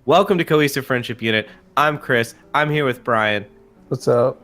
Welcome to Cohesive Friendship Unit. I'm Chris. I'm here with Brian, What's up?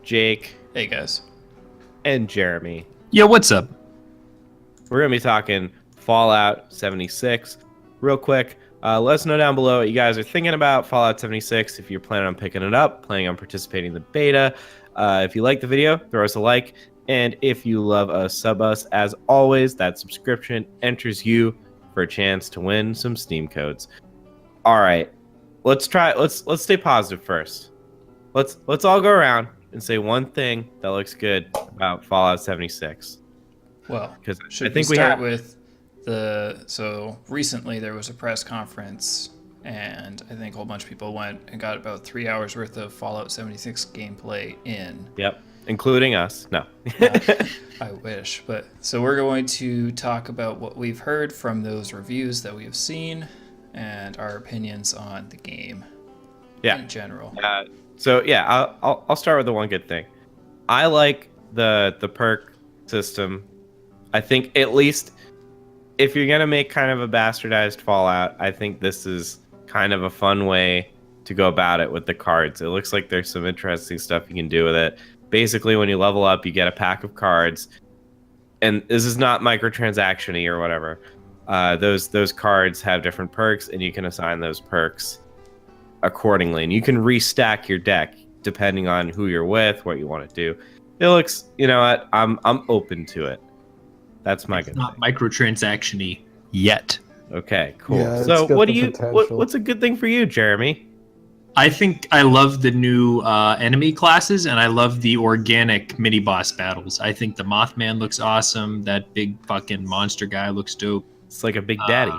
Jake, Hey guys. and Jeremy. Yo, what's up? We're going to be talking Fallout 76. Real quick, let us know down below what you guys are thinking about Fallout 76. If you're planning on picking it up, planning on participating in the beta. If you like the video, throw us a like. And if you love us, sub us. As always, that subscription enters you for a chance to win some Steam codes. All right, let's stay positive first. Let's all go around and say one thing that looks good about Fallout 76. Well, Because should I think we start have with so recently there was a press conference and I think a whole bunch of people went and got about 3 hours worth of Fallout 76 gameplay in. Yep, including us. No. I wish, but so we're going to talk about what we've heard from those reviews that we've seen and our opinions on the game Yeah. in general. So yeah, I'll start with the one good thing. I like the perk system. I think at least if you're gonna make kind of a bastardized Fallout, I think this is kind of a fun way to go about it with the cards. It looks like there's some interesting stuff you can do with it. Basically, when you level up, you get a pack of cards, and this is not microtransaction-y or whatever. Those cards have different perks, and you can assign those perks accordingly, and you can restack your deck depending on who you're with, what you want to do. It looks, you know what? I'm open to it. That's my good Not thing. microtransaction-y yet. Okay, cool. Yeah, it's So, got what the do you? potential. What's a good thing for you, Jeremy? I think I love the new enemy classes, and I love the organic mini boss battles. I think the Mothman looks awesome. That big fucking monster guy looks dope. It's like a big daddy.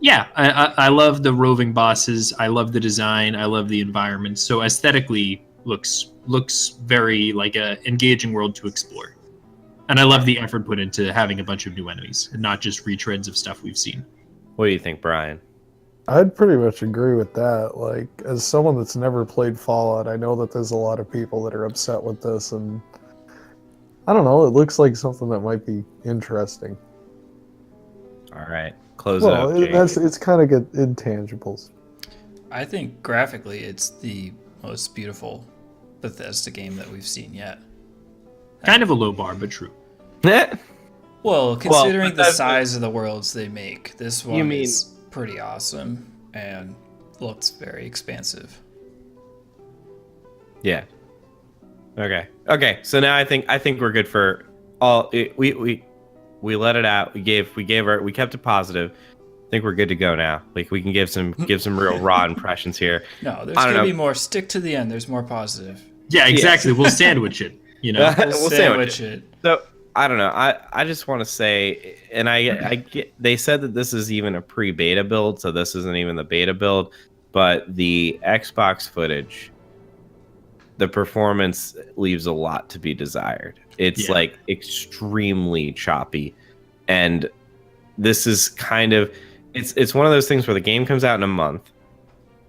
Yeah, I love the roving bosses. I love the design. I love the environment. So aesthetically, looks very like a engaging world to explore. And I love the effort put into having a bunch of new enemies, and not just retreads of stuff we've seen. What do you think, Brian? I'd pretty much agree with that. Like, as someone that's never played Fallout, I know that there's a lot of people that are upset with this, and I don't know, it looks like something that might be interesting. All right, close Well, it up, Jake. it's kind of good intangibles. I think graphically it's the most beautiful Bethesda game that we've seen yet. Kind of a low bar, but true. Well, considering the Bethesda- size of the worlds they make, this one mean- is pretty awesome and looks very expansive. Yeah. Okay. So now I think we're good for all. We let it out. We kept it positive. I think we're good to go now. Like we can give some real raw impressions here. No, there's I don't gonna know. be more. Stick to the end. There's more positive. Yeah, exactly. We'll sandwich it. You know. We'll We'll sandwich it. So I don't know. I just want to say, and I get. They said that this is even a pre-beta build, so this isn't even the beta build. But the Xbox footage, the performance leaves a lot to be desired. It's Yeah. like extremely choppy, and this is kind of it's one of those things where the game comes out in a month,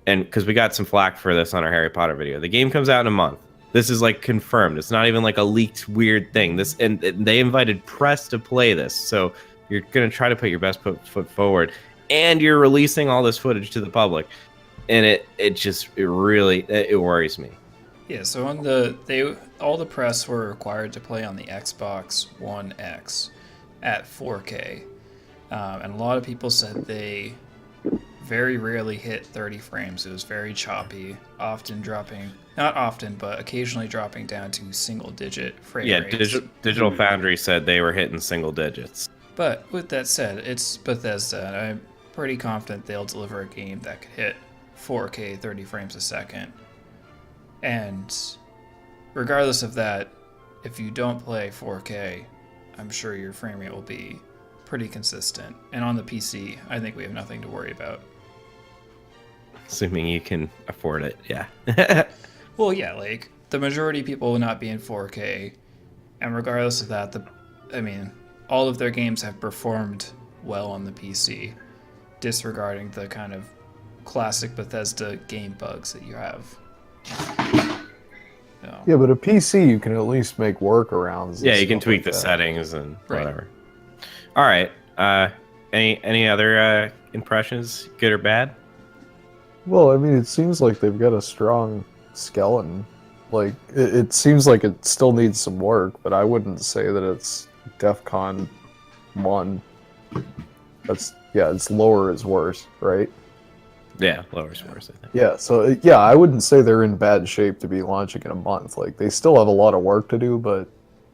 and because we got some flack for this on our Harry Potter video, the game comes out in a month. This is like confirmed. It's not even like a leaked weird thing. This and they invited press to play this, so you're gonna try to put your best foot forward, and you're releasing all this footage to the public, and it really worries me. Yeah. So on all the press were required to play on the Xbox One X at 4K, and a lot of people said they very rarely hit 30 frames. It was very choppy, often dropping, not often, but occasionally dropping down to single-digit frame Yeah, rates. Digital Foundry said they were hitting single digits. But with that said, it's Bethesda, and I'm pretty confident they'll deliver a game that could hit 4K 30 frames a second. And regardless of that, if you don't play 4K, I'm sure your frame rate will be pretty consistent. And on the PC, I think we have nothing to worry about. Assuming you can afford it, yeah. Well, yeah, like the majority of people will not be in 4K, and regardless of that, all of their games have performed well on the PC, disregarding the kind of classic Bethesda game bugs that you have. So, Yeah, but a PC you can at least make workarounds. and Yeah, you can stuff tweak like the that. settings and Right. whatever. All right. Any other impressions, good or bad? Well, I mean, it seems like they've got a strong skeleton. Like, it seems like it still needs some work, but I wouldn't say that it's DEFCON 1. It's lower is worse, right? Yeah, lower scores, I think. Yeah, so yeah, I wouldn't say they're in bad shape to be launching in a month. Like, they still have a lot of work to do, but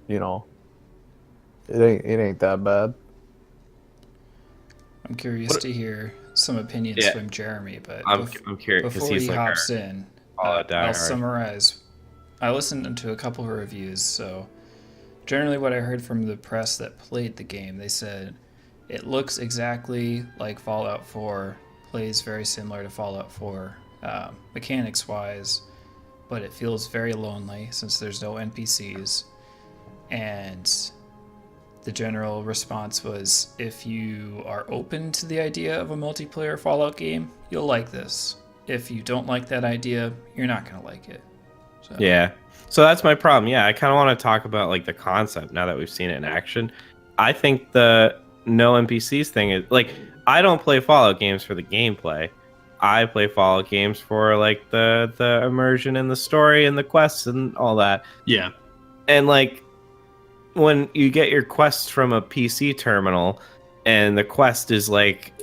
you know, it ain't that bad. I'm curious What- to hear some opinions Yeah. from Jeremy, but I'm curious because before he's he like our hops in, Fallout I'll diehard. summarize. I listened to a couple of reviews, so generally what I heard from the press that played the game, they said it looks exactly like Fallout 4, plays very similar to Fallout 4, mechanics-wise, but it feels very lonely since there's no NPCs, and the general response was, if you are open to the idea of a multiplayer Fallout game, you'll like this. If you don't like that idea, you're not going to like it. So, Yeah. So that's my problem. Yeah, I kind of want to talk about like the concept now that we've seen it in action. I think the no NPCs thing is like I don't play Fallout games for the gameplay. I play Fallout games for like the immersion in the story and the quests and all that. Yeah. And like when you get your quests from a PC terminal and the quest is like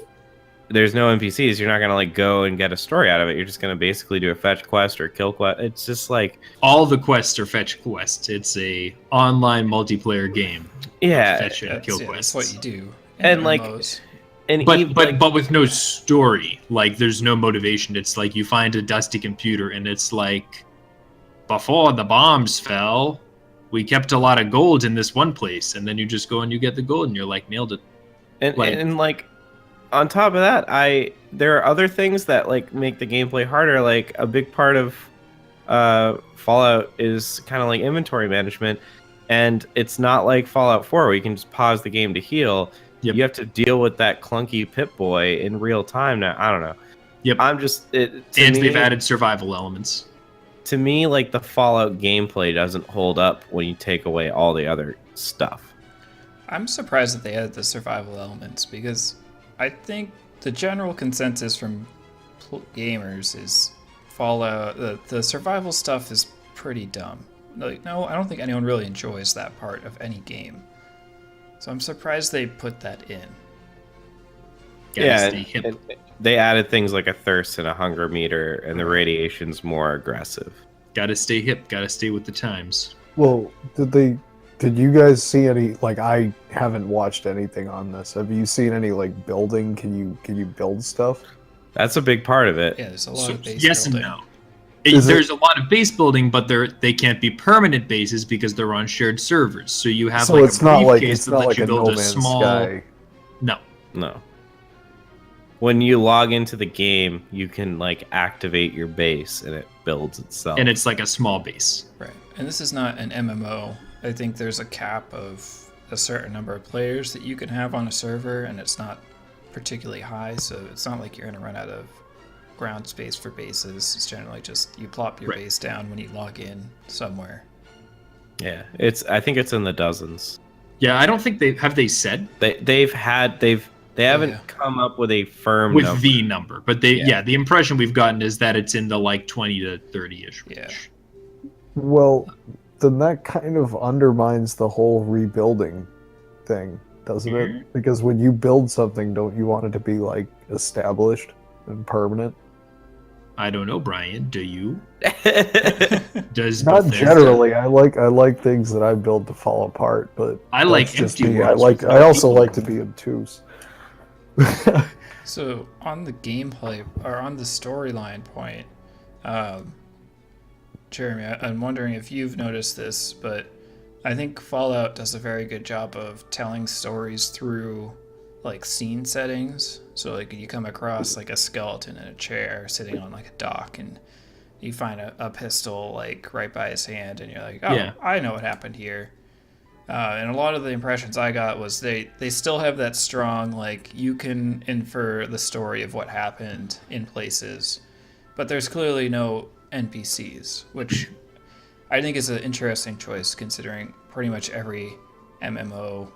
there's no NPCs, you're not gonna like go and get a story out of it. You're just gonna basically do a fetch quest or a kill quest. It's just like All the quests are fetch quests. It's a online multiplayer game. yeah, Fetch and kill that's quests. what you do. in And, like, MMOs. and But even, but like, but with no story. Like there's no motivation. It's like you find a dusty computer and it's like before the bombs fell, we kept a lot of gold in this one place, and then you just go and you get the gold and you're like nailed it. and on top of that, there are other things that like make the gameplay harder. Like a big part of Fallout is kind of like inventory management, and it's not like Fallout 4 where you can just pause the game to heal. Yep. You have to deal with that clunky Pip-Boy in real time now. I don't know. Yep. I'm just to And me, they've added survival elements. to me like the Fallout gameplay doesn't hold up when you take away all the other stuff. I'm surprised that they added the survival elements because I think the general consensus from gamers is Fallout, the survival stuff is pretty dumb. Like, no, I don't think anyone really enjoys that part of any game. So I'm surprised they put that in. Gotta Yeah, stay hip. and they added things like a thirst and a hunger meter, and the radiation's more aggressive. Gotta stay hip. Gotta stay with the times. Well, did you guys see any, like, I haven't watched anything on this. Have you seen any, like, building? Can you build stuff? That's a big part of it. Yeah, there's a lot So, of base yes building. and no. Is it- There's a lot of base building, but they can't be permanent bases because they're on shared servers. So you have So like it's a not like briefcase it's that not lets like you a build No a Man's small. Sky. No, No. When you log into the game, you can like activate your base and it builds itself. and it's like a small base. Right. And this is not an MMO. I think there's a cap of a certain number of players that you can have on a server, and it's not particularly high, so it's not like you're going to run out of ground space for bases. It's generally just you plop your Right. base down when you log in somewhere. yeah, I think it's in the dozens. Yeah, I don't think they said They haven't Yeah. come up with a firm with number. the number, but Yeah. the impression we've gotten is that it's in the like 20 to 30ish range. Yeah. Well, then that kind of undermines the whole rebuilding thing, doesn't Mhm. it? Because when you build something, don't you want it to be like established and permanent? I don't know, Brian. Do you? Does Not Bethesda- generally. I like things that I build to fall apart, but I like that's just empty me. worlds. I also like to be obtuse. So on the gameplay or on the storyline point, Jeremy, I'm wondering if you've noticed this, but I think Fallout does a very good job of telling stories through like scene settings. So like you come across like a skeleton in a chair sitting on like a dock, and you find a pistol like right by his hand, and you're like, oh, Yeah. I know what happened here. And a lot of the impressions I got was they still have that strong, like, you can infer the story of what happened in places, but there's clearly no NPCs, which I think is an interesting choice considering pretty much every MMO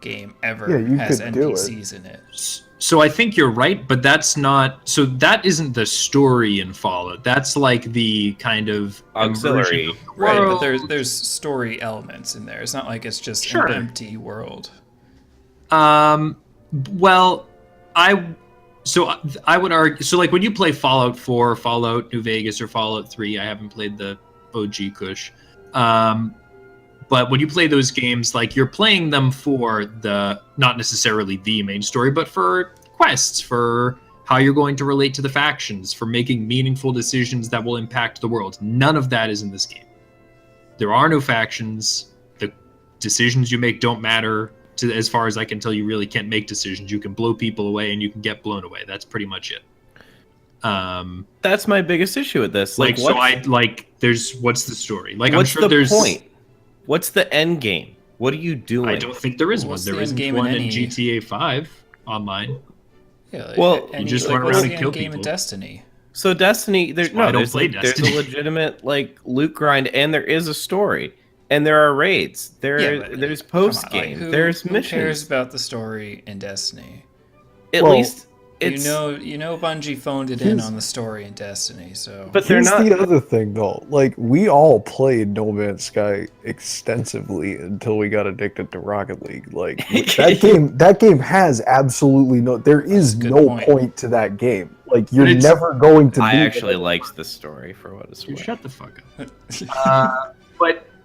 game ever Yeah, you has could do it. NPCs in it. So I think you're right, but that's not. So that isn't the story in Fallout. That's like the kind of Auxiliary. immersion of the Right, but world. there's story elements in there. It's not like it's just Sure. an empty world. Well, I would argue. So like when you play Fallout 4, Fallout New Vegas, or Fallout 3, I haven't played the OG Kush. But when you play those games, like you're playing them for the not necessarily the main story, but for quests, for how you're going to relate to the factions, for making meaningful decisions that will impact the world. None of that is in this game. There are no factions. The decisions you make don't matter. As far as I can tell, you really can't make decisions. You can blow people away and you can get blown away. That's pretty much it. That's my biggest issue with this. Like, so what's- there's what's the story? Like, I'm what's sure the there's point? What's the end game? What are you doing? I don't think there is one. What's There the isn't end game one in in any- GTA 5 online. Yeah, like, Well, any, you just like, run what's around the and kill end game in people. Destiny. So Destiny, That's why I don't play there's Destiny. a legitimate like loot grind, and there is a story, and there are raids. But, There's come on, post game. who there's cares missions. about the story in Destiny? At Well, least it's You know Bungie phoned it in Here's- on the story in Destiny, so But they're Here's not. the other thing, though. Like, we all played No Man's Sky extensively until we got addicted to Rocket League. Like, that game has absolutely no. There is Good no point. point to that game. Like, you're But it's- never going to. I be actually there. liked the story for what it's You worth. shut the fuck up.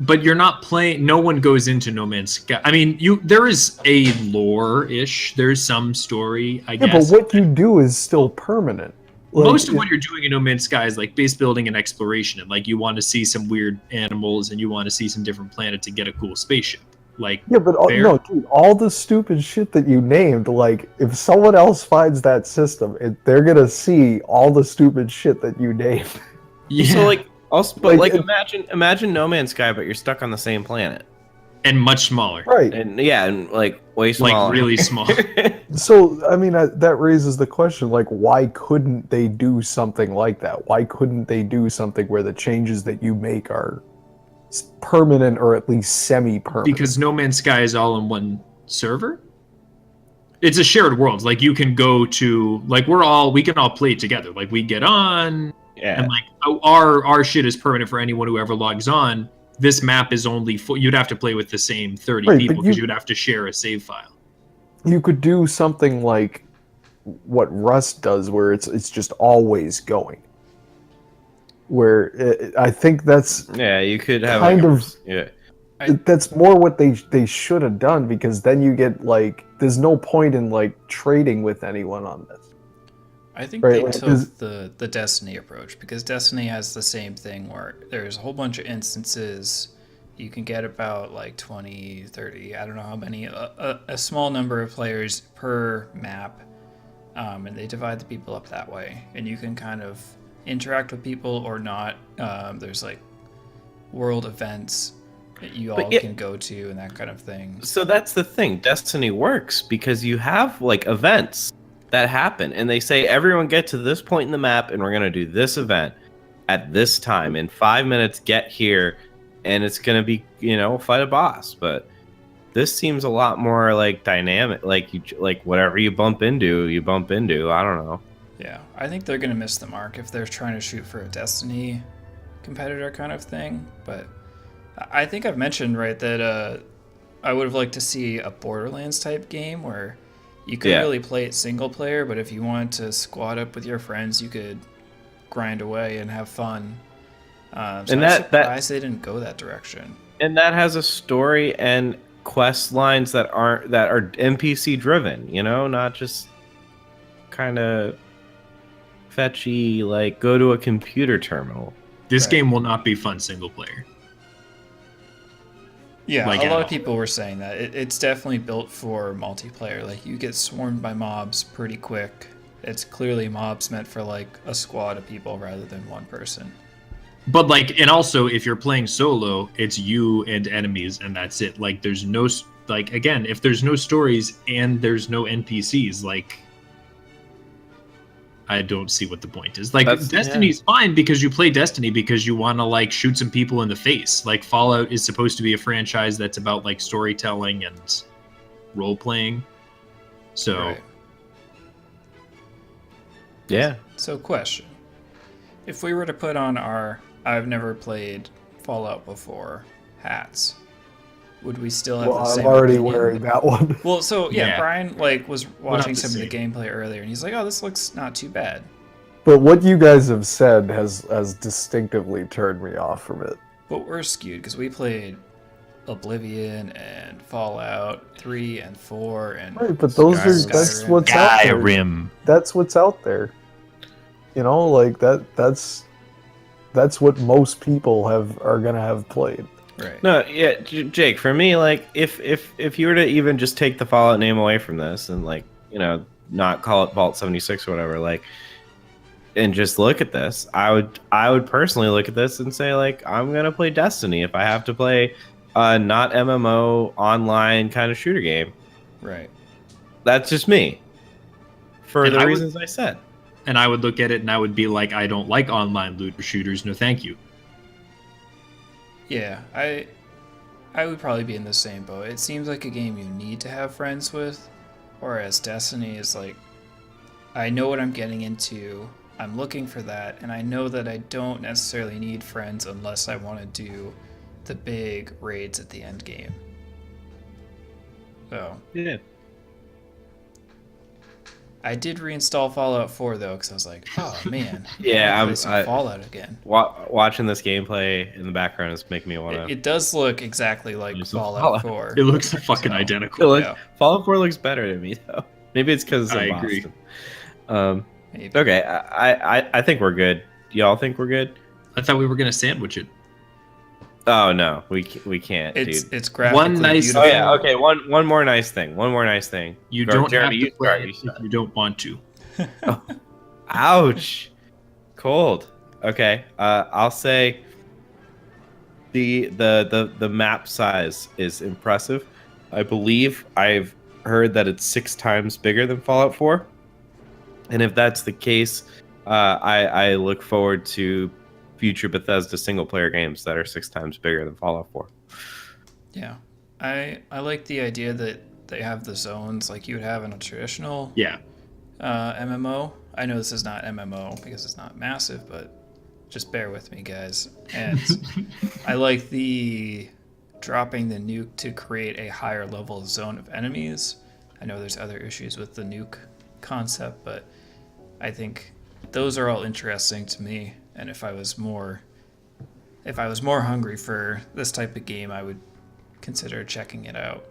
But you're not playing. No one goes into No Man's Sky. I mean, there is a lore-ish. There's some story, I Yeah, guess. but what you do is still permanent. Like, Most of what you're doing in No Man's Sky is like base building and exploration, and like you want to see some weird animals and you want to see some different planets to get a cool spaceship. Like, Yeah, but Fair. no, dude, all the stupid shit that you named, like, if someone else finds that system, they're gonna see all the stupid shit that you named. yeah, So like, also, but Like, like imagine No Man's Sky, but you're stuck on the same planet, and much smaller, Right. and yeah, and like way like smaller. really small. So, I mean, that raises the question, like, why couldn't they do something like that? Why couldn't they do something where the changes that you make are permanent or at least semi-permanent? Because No Man's Sky is all in one server. It's a shared world. Like you can go to, like we can all play together. Like we get on, yeah. and like our shit is permanent for anyone who ever logs on. This map is only you'd have to play with the same 30 Right, but people because you- you'd have to share a save file. You could do something like what Rust does, where it's just always going. Where I think that's Yeah, you could have kind like, of- yeah. that's more what they should have done, because then you get like there's no point in like trading with anyone on this. I think Right, they like, took is- the Destiny approach, because Destiny has the same thing where there's a whole bunch of instances. You can get about like 20, 30, I don't know how many, a small number of players per map, and they divide the people up that way. And you can kind of interact with people or not. There's like world events that you all yeah- can go to and that kind of thing. So that's the thing. Destiny works because you have like events that happen, and they say everyone get to this point in the map, and we're gonna do this event at this time in 5 minutes. Get here, and it's gonna be fight a boss. But this seems a lot more like dynamic. Like whatever you bump into, you bump into. I don't know. Yeah, I think they're gonna miss the mark if they're trying to shoot for a Destiny competitor kind of thing. But I think I've mentioned right that I would have liked to see a Borderlands type game where you could Yeah. really play it single player, but if you wanted to squad up with your friends, you could grind away and have fun. So And I'm that- surprised they didn't go that direction. And that has a story and quest lines that are NPC driven. Not just kind of fetchy, like go to a computer terminal. This Right. game will not be fun single player. Yeah, Like a at lot all. of people were saying that. It's definitely built for multiplayer. Like, you get swarmed by mobs pretty quick. It's clearly mobs meant for, like, a squad of people rather than one person. But like, and also if you're playing solo, it's you and enemies, and that's it. Like, there's no like, again, if there's no stories and there's no NPCs, like, I don't see what the point is. Like, That's- Destiny's fine because you play Destiny because you want to like shoot some people in the face. Like, Fallout is supposed to be a franchise that's about like storytelling and role playing. So Right. Yeah. So, question: if we were to put on our "I've never played Fallout before" hats, would we still have Well, the I'm same already opinion? wearing that one. Well, so yeah, Yeah. Brian was watching the some of the same. gameplay earlier, and he's like, "Oh, this looks not too bad." But what you guys have said has distinctively turned me off from it. But we're skewed because we played Oblivion and Fallout 3 and 4 and Right, but those are Skyrim. that's what's out there. That's what's out there. You know, like that's what most people are gonna have played. Right. No, yeah, Jake. For me, like, if you were to even just take the Fallout name away from this and, like, you know, not call it Vault 76 or whatever, like, and just look at this, I would personally look at this and say, like, I'm gonna play Destiny if I have to play a not MMO online kind of shooter game. Right. That's just me. For And the I would- reasons I said. And I would look at it and I would be like, I don't like online looter shooters. No, thank you. Yeah, I would probably be in the same boat. It seems like a game you need to have friends with, whereas Destiny is like, I know what I'm getting into. I'm looking for that, and I know that I don't necessarily need friends unless I want to do the big raids at the end game. So Yeah. I did reinstall Fallout 4 though, because I was like, oh man, Yeah, I I'm- play some I- Fallout again. Watching this gameplay in the background is making me want to. It does look exactly like Use some Fallout Fallout. 4. It looks fucking So, identical. yeah. Fallout 4 looks better to me though. Maybe it's because I of agree. Boston. Maybe. Okay, I think we're good. Y'all think we're good? I thought we were gonna sandwich it. Oh no, we can't, It's dude. it's graphically nice- beautiful. Oh yeah, okay. One more nice thing. One more nice thing. You Go, don't Jeremy, have to you play start, it you if start. you don't want to. Ouch. Cold. Okay. I'll say the map size is impressive. I believe I've heard that it's 6 times bigger than Fallout 4. And if that's the case, I look forward to future Bethesda single player games that are 6 times bigger than Fallout 4. Yeah. I like the idea that they have the zones like you would have in a traditional Yeah. MMO. I know this is not MMO because it's not massive, but just bear with me, guys. And I like the dropping the nuke to create a higher level zone of enemies. I know there's other issues with the nuke concept, but I think those are all interesting to me. And if I was more hungry for this type of game, I would consider checking it out.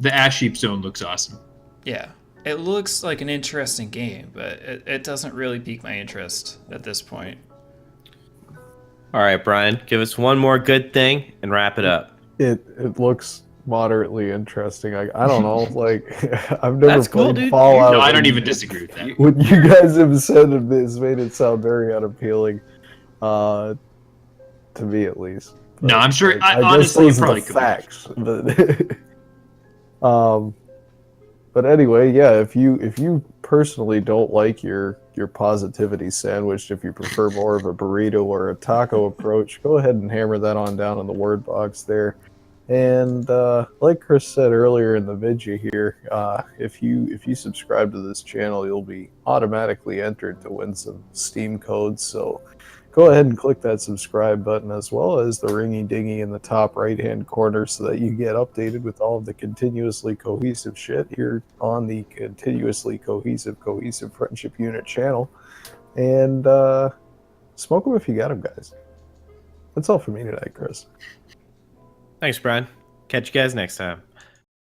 The Ash Heap Zone looks awesome. Yeah, it looks like an interesting game, but it doesn't really pique my interest at this point. All right, Brian, give us one more good thing and wrap it up. It looks moderately interesting. I don't know, like I've never That's cool, played dude. Fallout. No, I don't and even disagree with that. What you guys have said has made it sound very unappealing, to me at least. No, I'm sure. I guess Honestly, those it are probably the could. facts. But anyway, yeah. If you personally don't like your positivity sandwich, if you prefer more of a burrito or a taco approach, go ahead and hammer that on down in the word box there. And like Chris said earlier in the video here, if you subscribe to this channel, you'll be automatically entered to win some Steam codes. So go ahead and click that subscribe button as well as the ringy dingy in the top right hand corner so that you get updated with all of the continuously cohesive shit here on the continuously cohesive friendship unit channel. And smoke them if you got them, guys. That's all for me tonight, Chris. Thanks, Brian. Catch you guys next time.